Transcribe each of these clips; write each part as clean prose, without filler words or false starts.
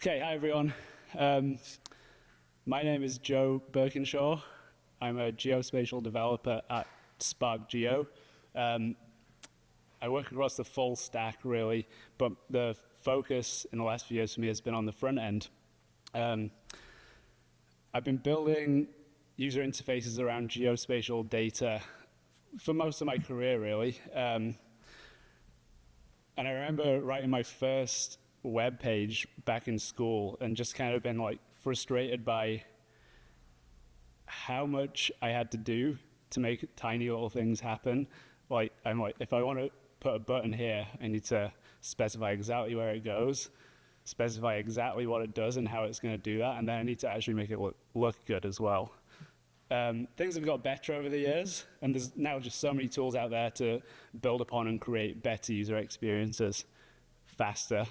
Okay, hi everyone. My name is Joe Burkinshaw. I'm a geospatial developer at Spark Geo. I work across the full stack really, but the focus in the last few years for me has been on the front end. I've been building user interfaces around geospatial data for most of my career really. And I remember writing my first web page back in school and just kind of been like frustrated by how much I had to do to make tiny little things happen. Like, I'm like, if I want to put a button here, I need to specify exactly where it goes, specify exactly what it does and how it's going to do that, and then I need to actually make it look good as well. Things have got better over the years, and there's now just so many tools out there to build upon and create better user experiences faster.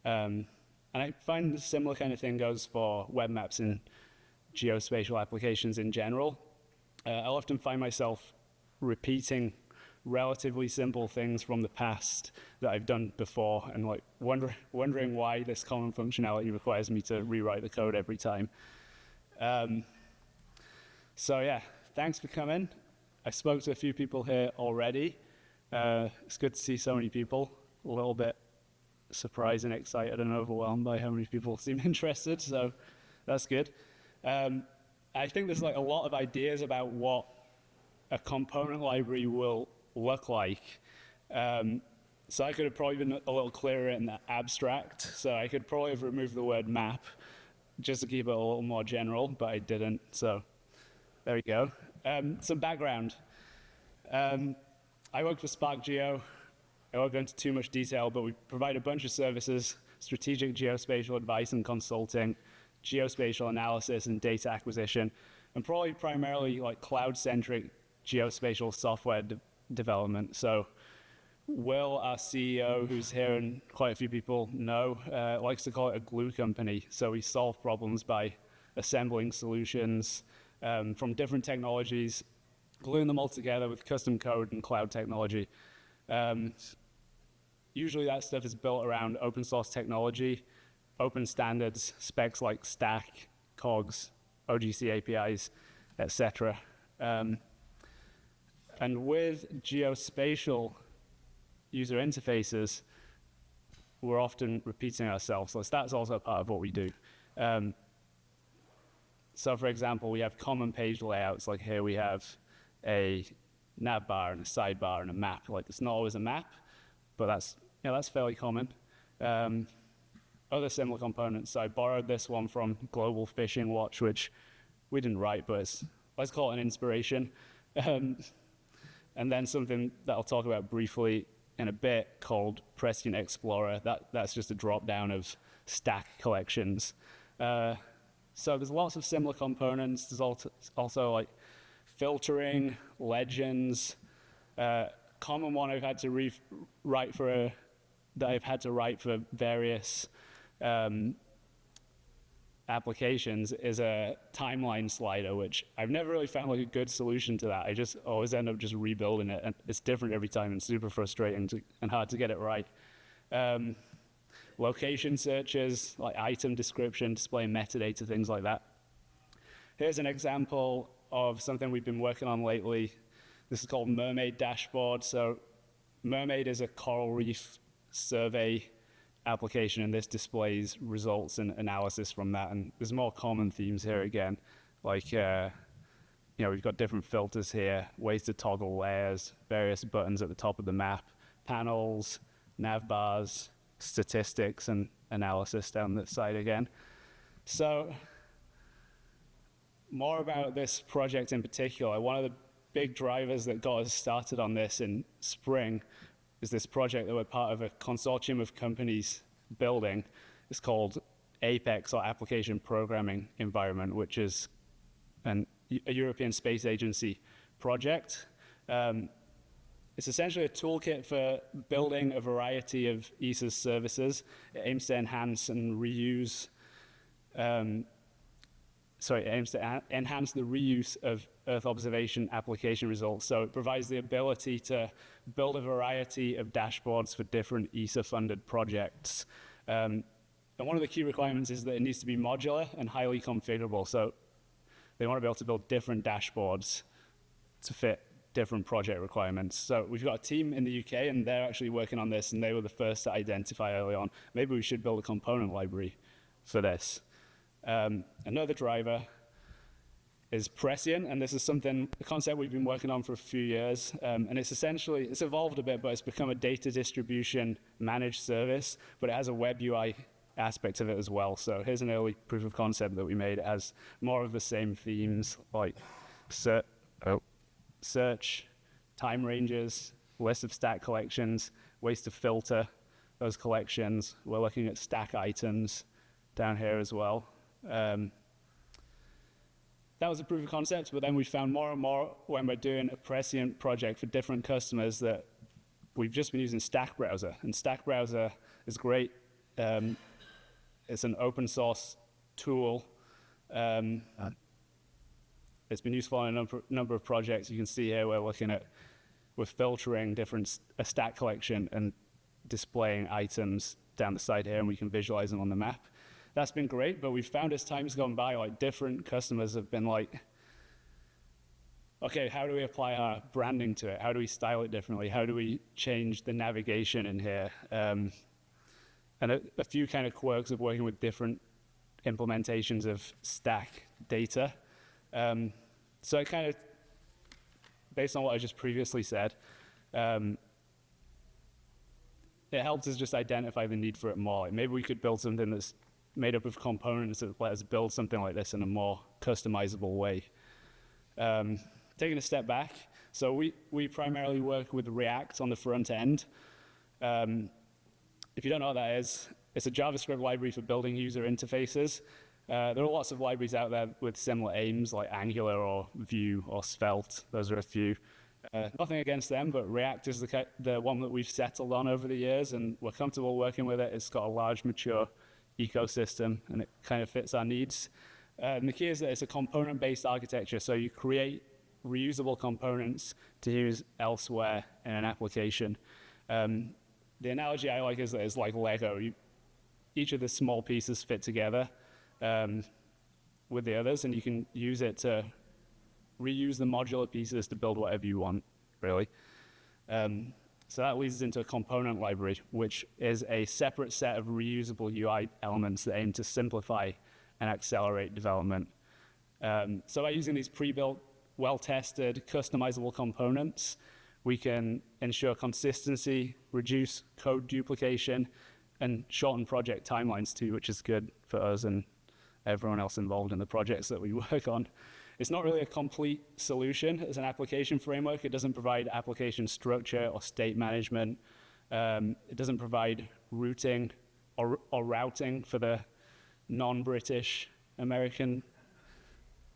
And I find a similar kind of thing goes for web maps and geospatial applications in general. I'll often find myself repeating relatively simple things from the past that I've done before and like wondering why this common functionality requires me to rewrite the code every time. So yeah, thanks for coming. I spoke to a few people here already. It's good to see so many people. A little bit surprised and excited and overwhelmed by how many people seem interested, so that's good. I think there's like a lot of ideas about what a component library will look like. So I could have probably been a little clearer in the abstract, so I could probably have removed the word map just to keep it a little more general, but I didn't, so there we go. Some background. I work for Spark Geo. I won't go into too much detail, but we provide a bunch of services: strategic geospatial advice and consulting, geospatial analysis and data acquisition, and probably primarily like cloud-centric geospatial software development. So Will, our CEO, who's here and quite a few people know, likes to call it a glue company. So we solve problems by assembling solutions from different technologies, gluing them all together with custom code and cloud technology. Usually that stuff is built around open source technology, open standards, specs like Stack, COGS, OGC APIs, etc. And with geospatial user interfaces, we're often repeating ourselves. So that's also a part of what we do. So for example, we have common page layouts. Like here we have a nav bar and a sidebar and a map. Like it's not always a map, but that's fairly common. Other similar components. So I borrowed this one from Global Fishing Watch, which we didn't write, but let's call it an inspiration. And then something that I'll talk about briefly in a bit called Prescient Explorer. That's just a drop down of stack collections. So there's lots of similar components. There's also like filtering, legends. Common one I've had to write for various applications is a timeline slider, which I've never really found like a good solution to that. I just always end up just rebuilding it, and it's different every time and super frustrating and hard to get it right. Location searches, like item description, displaying metadata, things like that. Here's an example of something we've been working on lately. This is called Mermaid Dashboard. So Mermaid is a coral reef survey application, and this displays results and analysis from that. And there's more common themes here again, like we've got different filters here, ways to toggle layers, various buttons at the top of the map, panels, nav bars, statistics, and analysis down this side again. So more about this project in particular. One of the big drivers that got us started on this in spring is this project that we're part of a consortium of companies building. It's called APEX, or Application Programming Environment, which is a European Space Agency project. It's essentially a toolkit for building a variety of ESA's services. It aims to enhance and reuse it aims to enhance the reuse of Earth observation application results. So it provides the ability to build a variety of dashboards for different ESA-funded projects. And one of the key requirements is that it needs to be modular and highly configurable. So they want to be able to build different dashboards to fit different project requirements. So we've got a team in the UK, and they're actually working on this, and they were the first to identify early on, maybe we should build a component library for this. Another driver is prescient, and this is a concept we've been working on for a few years, and it's evolved a bit, but it's become a data distribution managed service, but it has a web UI aspect of it as well. So here's an early proof of concept that we made. It has more of the same themes, like search, time ranges, list of stack collections, ways to filter those collections. We're looking at stack items down here as well. That was a proof of concept, but then we found more and more when we're doing a prescient project for different customers that we've just been using Stack Browser. And Stack Browser is great. It's an open source tool. It's been useful in a number of projects. You can see here we're filtering a stack collection and displaying items down the side here, and we can visualize them on the map. That's been great, but we've found as time's gone by, like different customers have been like, okay, how do we apply our branding to it? How do we style it differently? How do we change the navigation in here? And a few kind of quirks of working with different implementations of stack data. So it kind of, based on what I just previously said, it helps us just identify the need for it more. Like maybe we could build something that's made up of components that let us build something like this in a more customizable way. Taking a step back, so we primarily work with React on the front end. If you don't know what that is, it's a JavaScript library for building user interfaces. There are lots of libraries out there with similar aims, like Angular or Vue or Svelte. Those are a few. Nothing against them, but React is the one that we've settled on over the years, and we're comfortable working with it. It's got a large, mature ecosystem, and it kind of fits our needs. And the key is that it's a component-based architecture, so you create reusable components to use elsewhere in an application. The analogy I like is that it's like Lego. Each of the small pieces fit together with the others, and you can use it to reuse the modular pieces to build whatever you want, really. So that leads us into a component library, which is a separate set of reusable UI elements that aim to simplify and accelerate development. So by using these pre-built, well-tested, customizable components, we can ensure consistency, reduce code duplication, and shorten project timelines too, which is good for us and everyone else involved in the projects that we work on. It's not really a complete solution as an application framework. It doesn't provide application structure or state management. It doesn't provide routing or routing for the non-British American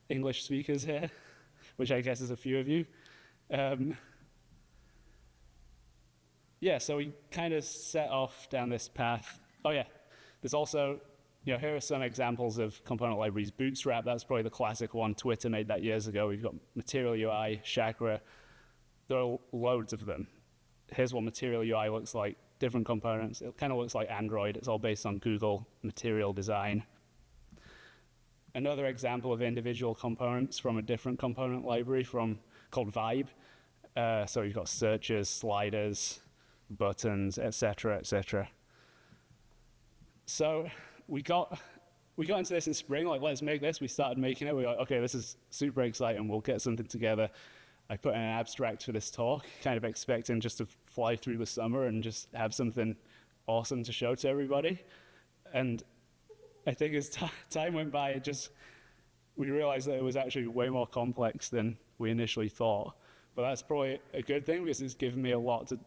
English speakers here, which I guess is a few of you. Yeah, so we kind of set off down this path. Oh yeah, there's also, here are some examples of component libraries. Bootstrap, that's probably the classic one. Twitter made that years ago. We've got Material UI, Chakra. There are loads of them. Here's what Material UI looks like, different components. It kind of looks like Android. It's all based on Google Material Design. Another example of individual components from a different component library called Vibe. So you've got searches, sliders, buttons, etc., etc. So we got into this in spring, like, let's make this. We started making it. We were like, okay, this is super exciting. We'll get something together. I put in an abstract for this talk, kind of expecting just to fly through the summer and just have something awesome to show to everybody. And I think as time went by, we realized that it was actually way more complex than we initially thought. But that's probably a good thing because it's given me a lot to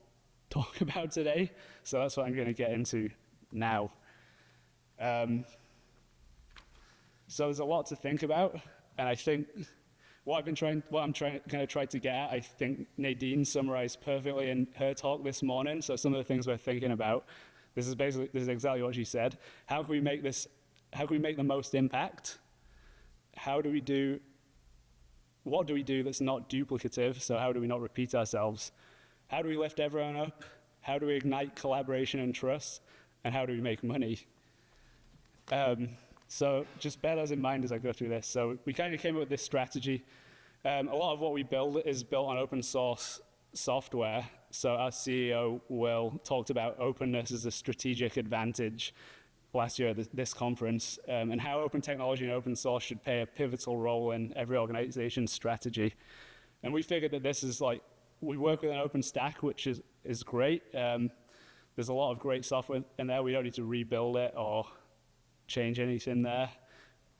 talk about today. So that's what I'm going to get into now. So there's a lot to think about, and I think what I'm trying to get at, I think Nadine summarized perfectly in her talk this morning. So some of the things we're thinking about, this is exactly what she said. How can we make the most impact? What do we do that's not duplicative? So how do we not repeat ourselves? How do we lift everyone up? How do we ignite collaboration and trust? And how do we make money? So just bear those in mind as I go through this. So we kind of came up with this strategy. A lot of what we build is built on open source software. So our CEO, Will, talked about openness as a strategic advantage last year at this conference, and how open technology and open source should play a pivotal role in every organization's strategy. And we figured that this is like, we work with an open stack, which is great. There's a lot of great software in there. We don't need to rebuild it or change anything there.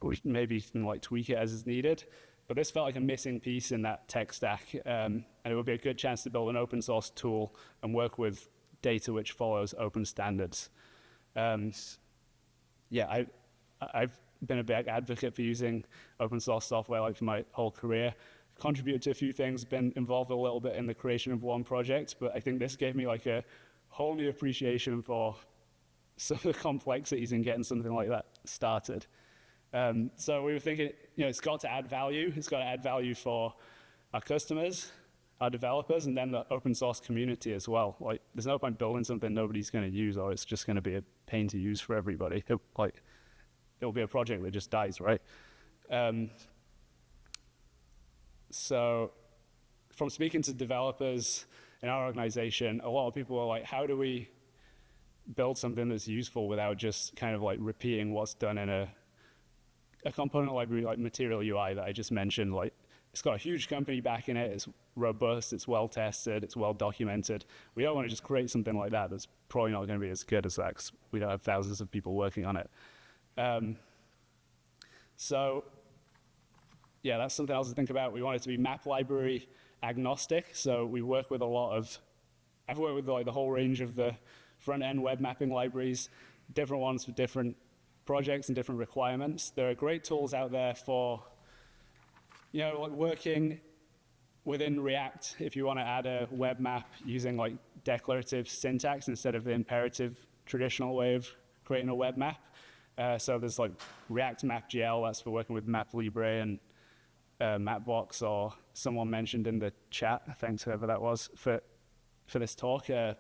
We maybe can like tweak it as is needed. But this felt like a missing piece in that tech stack, and it would be a good chance to build an open source tool and work with data which follows open standards. Yeah, I've been a big advocate for using open source software like for my whole career. Contributed to a few things, been involved a little bit in the creation of one project, but I think this gave me like a whole new appreciation for some of the complexities in getting something like that started. So we were thinking, it's got to add value. It's got to add value for our customers, our developers, and then the open source community as well. Like, there's no point building something nobody's going to use, or it's just going to be a pain to use for everybody. It'll be a project that just dies, right? So from speaking to developers in our organization, a lot of people are like, how do we build something that's useful without just kind of like repeating what's done in a component library like Material UI that I just mentioned? Like, it's got a huge company backing it, it's robust, it's well tested, it's well documented. We don't want to just create something like that that's probably not going to be as good as that, because we don't have thousands of people working on it. So yeah, that's something else to think about. We want it to be map library agnostic, so we work with I've worked with like the whole range of the front-end web mapping libraries, different ones for different projects and different requirements. There are great tools out there for, like working within React if you want to add a web map using like declarative syntax instead of the imperative traditional way of creating a web map. So there's like React Map.gl, that's for working with MapLibre and Mapbox, or someone mentioned in the chat, thanks whoever that was, for this talk, the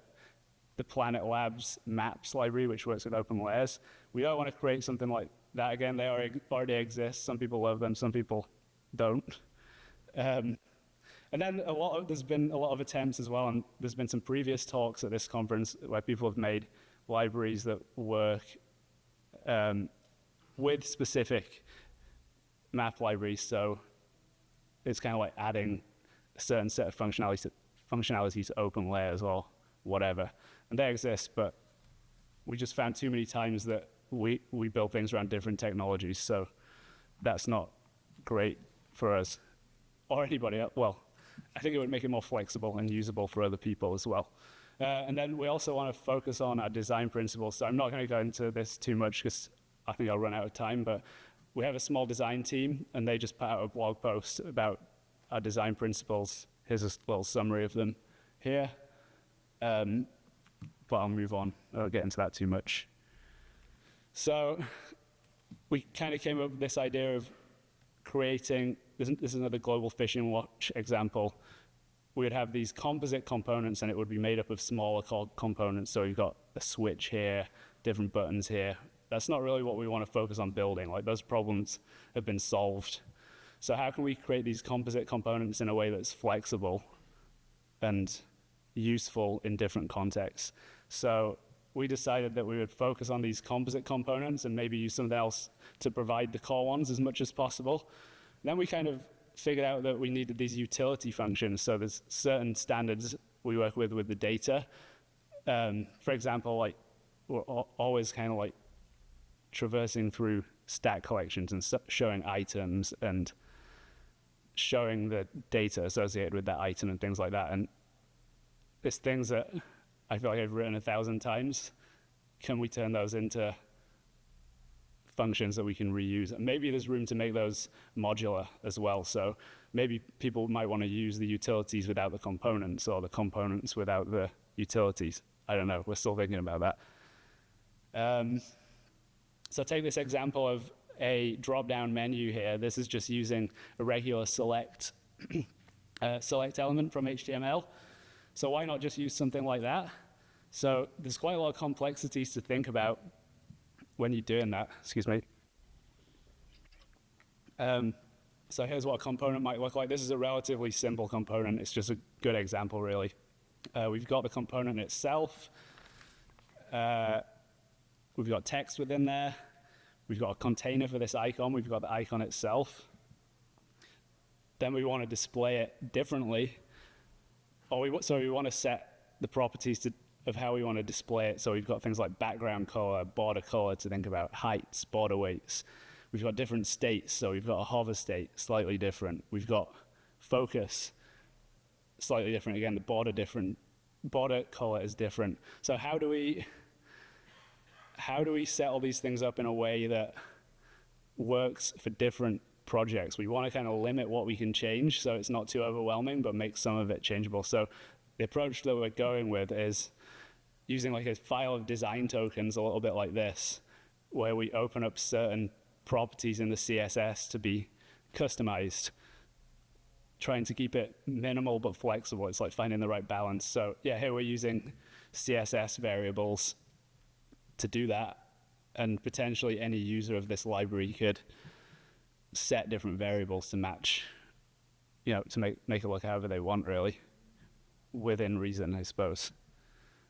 Planet Labs Maps library, which works with open layers. We don't want to create something like that again. They already exist. Some people love them, some people don't. And then there's been a lot of attempts as well, and there's been some previous talks at this conference where people have made libraries that work with specific map libraries. So it's kind of like adding a certain set of functionality to open layers or whatever. And they exist, but we just found too many times that we build things around different technologies, so that's not great for us or anybody else. Well, I think it would make it more flexible and usable for other people as well. And then we also want to focus on our design principles. So I'm not going to go into this too much because I think I'll run out of time, but we have a small design team, and they just put out a blog post about our design principles. Here's a little summary of them here. But I'll move on. I won't get into that too much. So we kind of came up with this idea of creating, this is another global fishing watch example. We would have these composite components, and it would be made up of smaller components. So you've got a switch here, different buttons here. That's not really what we want to focus on building. Like, those problems have been solved. So how can we create these composite components in a way that's flexible and useful in different contexts? So we decided that we would focus on these composite components and maybe use something else to provide the core ones as much as possible. Then we kind of figured out that we needed these utility functions. So there's certain standards we work with the data. For example, like, we're always kind of like traversing through stack collections and showing items and showing the data associated with that item and things like that. And it's things that I feel like I've written 1,000 times. Can we turn those into functions that we can reuse? And maybe there's room to make those modular as well. So maybe people might want to use the utilities without the components, or the components without the utilities. I don't know. We're still thinking about that. So take this example of a drop-down menu here. This is just using a regular select element from HTML. So why not just use something like that? So there's quite a lot of complexities to think about. when you're doing that, excuse me. So here's what a component might look like. This is a relatively simple component. It's just a good example, really. We've got the component itself. We've got text within there. We've got a container for this icon. We've got the icon itself. Then we want to display it differently. So we want to set the properties of how we want to display it. So we've got things like background color, border color to think about, heights, border weights. We've got different states. So we've got a hover state, slightly different. We've got focus, slightly different. Again, the border color is different. So how do we set all these things up in a way that works for different projects? We want to kind of limit what we can change so it's not too overwhelming, but make some of it changeable. So the approach that we're going with is using like a file of design tokens, a little bit like this, where we open up certain properties in the CSS to be customized, trying to keep it minimal but flexible. It's like finding the right balance. So yeah, here we're using CSS variables to do that, and potentially any user of this library could set different variables to match, to make it look however they want, really, within reason, I suppose.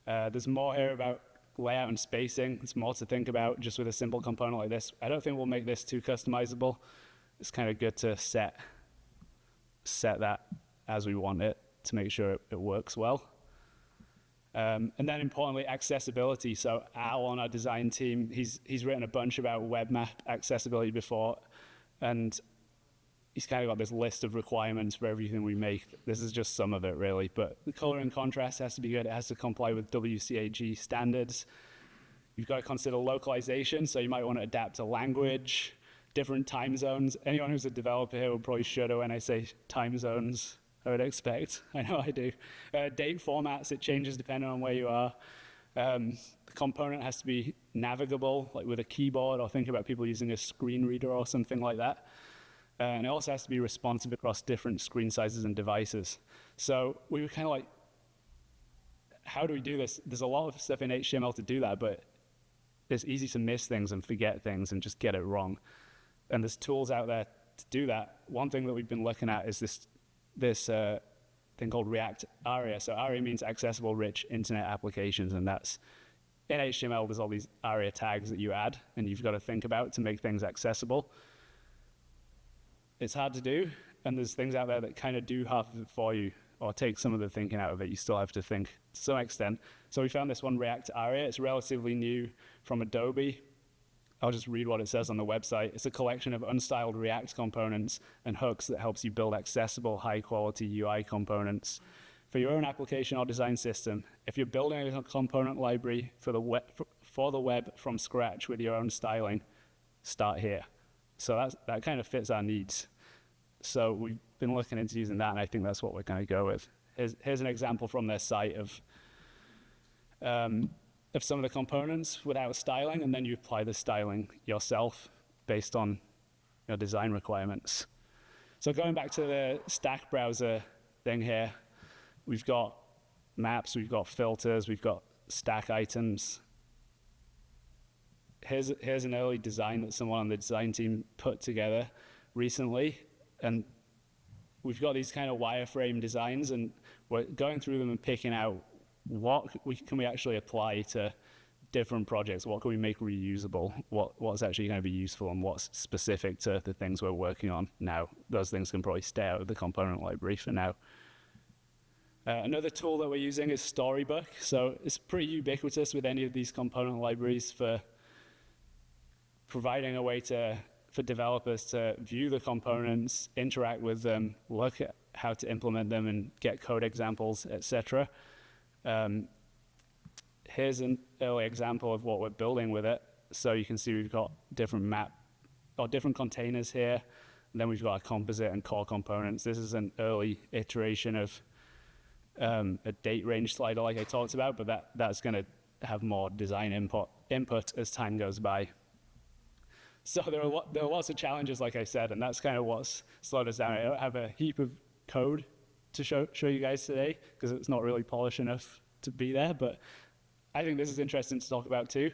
There's more here about layout and spacing. There's more to think about just with a simple component like this. I don't think we'll make this too customizable. It's kind of good to set that as we want it to make sure it works well. And then importantly, accessibility. So Al on our design team, he's written a bunch about web map accessibility before, and he's kind of got this list of requirements for everything we make. This is just some of it, really. But the color and contrast has to be good. It has to comply with WCAG standards. You've got to consider localization, so you might want to adapt to language, different time zones. Anyone who's a developer here will probably shudder when I say time zones, I would expect. I know I do. Date formats, it changes depending on where you are. The component has to be navigable, like with a keyboard, or think about people using a screen reader or something like that. And it also has to be responsive across different screen sizes and devices. So we were kind of like, how do we do this? There's a lot of stuff in HTML to do that, but it's easy to miss things and forget things and just get it wrong. And there's tools out there to do that. One thing that we've been looking at is this thing called React ARIA. So ARIA means accessible rich internet applications, and that's in HTML. There's all these ARIA tags that you add and you've got to think about to make things accessible. It's hard to do, and there's things out there that kind of do half of it for you or take some of the thinking out of it. You still have to think to some extent. So we found this one, React ARIA. It's relatively new from Adobe. I'll just read what it says on the website. It's a collection of unstyled React components and hooks that helps you build accessible, high-quality UI components for your own application or design system. If you're building a component library for the web from scratch with your own styling, start here. So that kind of fits our needs. So we've been looking into using that, and I think that's what we're going to go with. Here's an example from their site of some of the components without styling, and then you apply the styling yourself based on your design requirements. So going back to the stack browser thing here, we've got maps, we've got filters, we've got stack items. Here's an early design that someone on the design team put together recently, and we've got these kind of wireframe designs, and we're going through them and picking out what can we actually apply to different projects. What can we make reusable? What's actually going to be useful, and what's specific to the things we're working on now. Those things can probably stay out of the component library for now. Another tool that we're using is Storybook. So it's pretty ubiquitous with any of these component libraries for providing a way for developers to view the components, interact with them, look at how to implement them, and get code examples, etc. Here's an early example of what we're building with it. So you can see we've got different different containers here, and then we've got our composite and core components. This is an early iteration of a date range slider like I talked about, but that's going to have more design input as time goes by. So there are lots of challenges, like I said, and that's kind of what's slowed us down. I don't have a heap of code to show you guys today because it's not really polished enough to be there, but I think this is interesting to talk about too.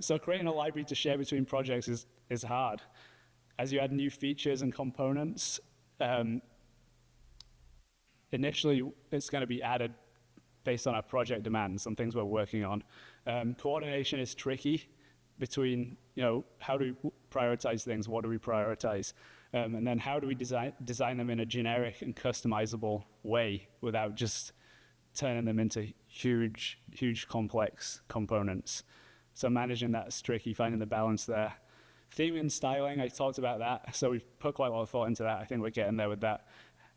So creating a library to share between projects is hard. As you add new features and components, initially it's going to be added based on our project demands, some things we're working on. Coordination is tricky between, how do we prioritize things, what do we prioritize, and then how do we design them in a generic and customizable way without just turning them into huge, complex components. So managing that is tricky, finding the balance there. Theming and styling, I talked about that, so we've put quite a lot of thought into that. I think we're getting there with that.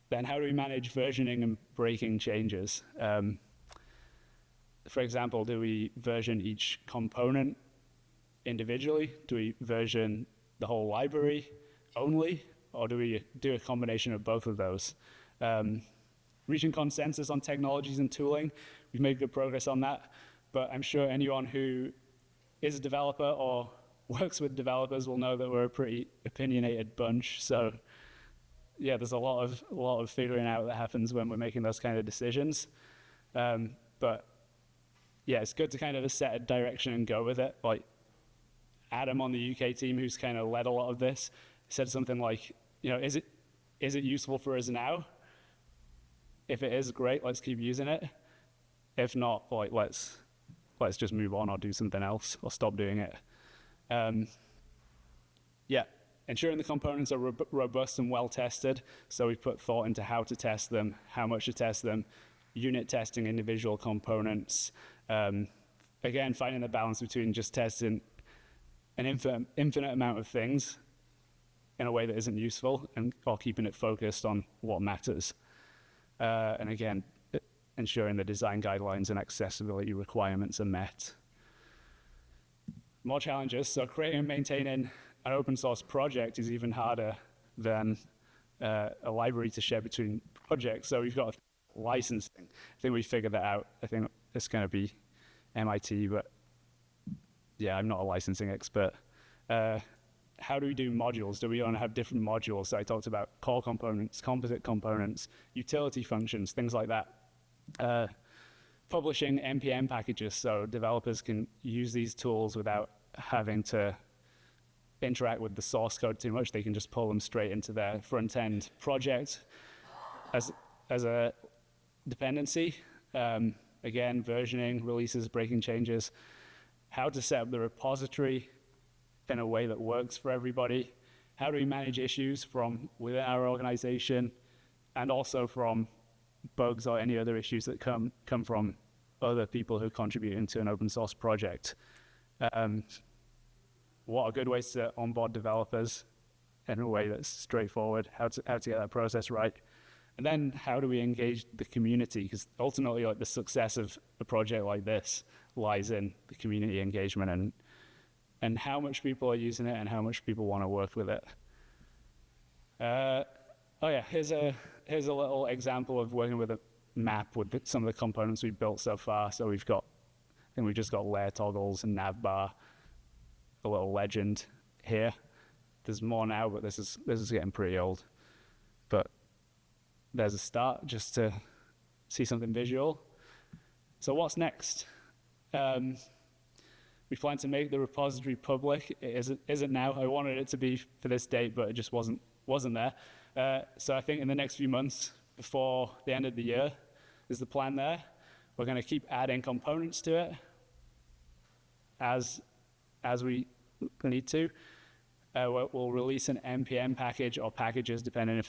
Then how do we manage versioning and breaking changes? For example, do we version each component individually? Do we version the whole library only? Or do we do a combination of both of those? Reaching consensus on technologies and tooling, we've made good progress on that, but I'm sure anyone who is a developer or works with developers will know that we're a pretty opinionated bunch. So yeah, there's a lot of figuring out that happens when we're making those kind of decisions. But yeah, it's good to kind of set a direction and go with it. Like Adam on the UK team, who's kind of led a lot of this, said something like, is it useful for us now? If it is, great, let's keep using it. If not, like let's just move on or do something else or stop doing it. Yeah, ensuring the components are robust and well tested. So we put thought into how to test them, how much to test them, unit testing individual components. Again, finding the balance between just testing an infinite amount of things in a way that isn't useful or keeping it focused on what matters. And again, ensuring the design guidelines and accessibility requirements are met. More challenges. So creating and maintaining an open source project is even harder than a library to share between projects. So we've got licensing. I think we figured that out. I think it's going to be MIT, but yeah, I'm not a licensing expert. How do we do modules? Do we want to have different modules? So I talked about core components, composite components, utility functions, things like that. Publishing NPM packages so developers can use these tools without having to interact with the source code too much. They can just pull them straight into their front-end project as a dependency. Again, versioning, releases, breaking changes. How to set up the repository in a way that works for everybody. How do we manage issues from within our organization and also from bugs or any other issues that come from other people who contribute into an open source project? What are good ways to onboard developers in a way that's straightforward? How to get that process right? And then how do we engage the community? Because ultimately, like the success of a project like this lies in the community engagement and how much people are using it and how much people want to work with it. Oh yeah, here's a little example of working with a map with some of the components we've built so far. So I think we've just got layer toggles and navbar, a little legend here. There's more now, but this is getting pretty old. But there's a start just to see something visual. So what's next? We plan to make the repository public. It isn't now. I wanted it to be for this date, but it just wasn't there. So I think in the next few months, before the end of the year, is the plan there. We're going to keep adding components to it as we need to. We'll release an NPM package or packages, depending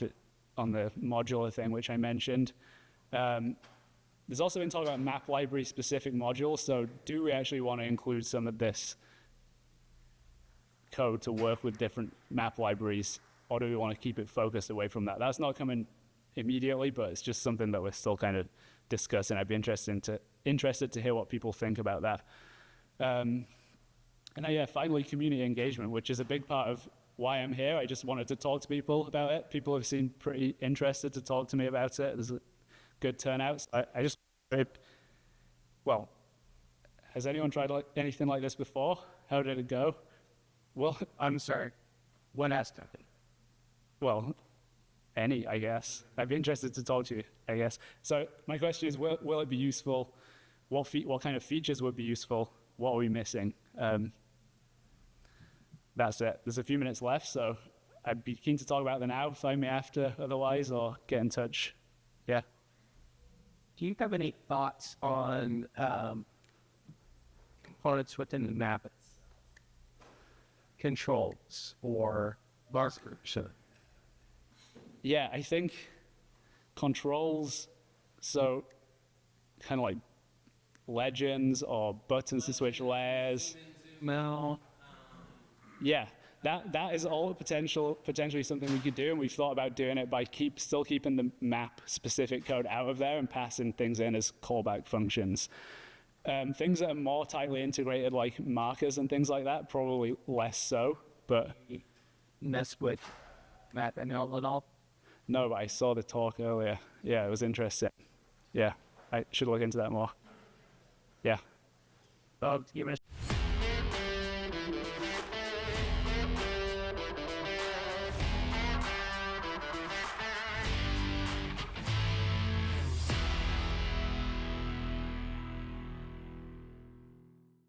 on the modular thing, which I mentioned. There's also been talk about map library specific modules. So do we actually want to include some of this code to work with different map libraries, or do we want to keep it focused away from that? That's not coming immediately, but it's just something that we're still kind of discussing. I'd be interested to hear what people think about that. And yeah, finally, community engagement, which is a big part of why I'm here. I just wanted to talk to people about it. People have seemed pretty interested to talk to me about it. There's a good turnout. Well, has anyone tried anything like this before? How did it go? Well, I'm sorry. What aspect? Well, any, I guess. I'd be interested to talk to you, I guess. So my question is, will it be useful? What kind of features would be useful? What are we missing? That's it. There's a few minutes left, so I'd be keen to talk about them now. Find me after otherwise, or get in touch. Yeah. Do you have any thoughts on components within the map? Controls or markers? Yeah, I think controls, so kind of like legends or buttons to switch layers. No. Yeah, that is all potentially something we could do, and we've thought about doing it by still keeping the map specific code out of there and passing things in as callback functions. Things that are more tightly integrated, like markers and things like that, probably less so. But Mess with map and all. no, but I saw the talk earlier. Yeah, it was interesting. Yeah, I should look into that more. Yeah. Oh, give us.